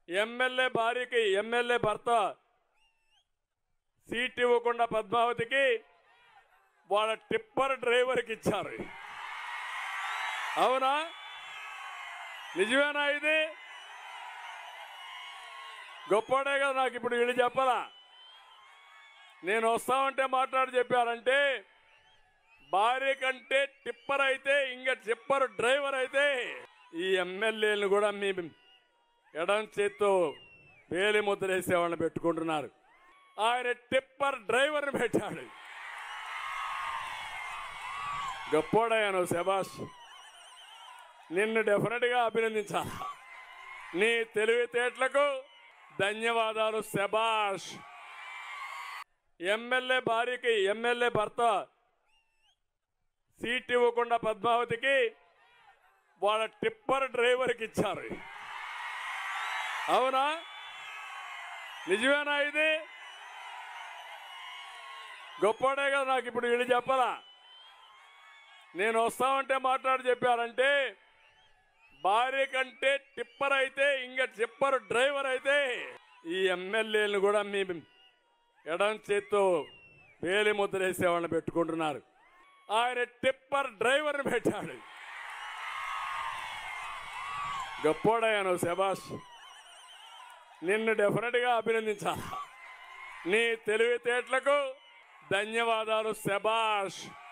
MLA భార్యకి MLA భర్త seat ఇవ్వకుండా పద్మావతికి వాళ్ళ టిప్పర్ డ్రైవర్కి ఇచ్చారు. అవునా? నిజమేనా? ఇది గొప్పడే కదా. నాకు ఇప్పుడు వీళ్ళు చెప్పాలా? నేను వస్తామంటే మాట్లాడి చెప్పారంటే భార్య కంటే టిప్పర్ అయితే ఇంకా టిప్పర్ డ్రైవర్ అయితే ఈ ఎమ్మెల్యేలను కూడా మీ ఎడం చేత్తో వేలి ముద్రేసేవాళ్ళని పెట్టుకుంటున్నారు. ఆయన టిప్పర్ డ్రైవర్ని పెట్టాడు. గొప్పోడయ్యాను. శభాష్. నిన్ను డెఫినెట్గా అభినందించాలి. నీ తెలివితేటలకు ధన్యవాదాలు. శభాష్. ఎమ్మెల్యే భార్యకి ఎమ్మెల్యే భర్త సీట్ ఇవ్వకుండా పద్మావతికి వాళ్ళ టిప్పర్ డ్రైవర్కి ఇచ్చారు. అవునా? నిజమేనా? ఇది గొప్పడే కదా. నాకు ఇప్పుడు వీళ్ళు చెప్పాలా? నేను వస్తామంటే మాట్లాడి చెప్పారంటే భార్య కంటే టిప్పర్ అయితే ఇంకా టిప్పర్ డ్రైవర్ అయితే ఈ ఎమ్మెల్యేలను కూడా మీ ఎడం చేత్తో వేలి ముద్రేసేవాళ్ళని పెట్టుకుంటున్నారు. ఆయన టిప్పర్ డ్రైవర్ని పెట్టాడు. గొప్పోడయ్యాను. శభాష్. నిన్ను డెఫినెట్గా అభినందించాలి. నీ తెలివితేటలకు ధన్యవాదాలు. శభాష్.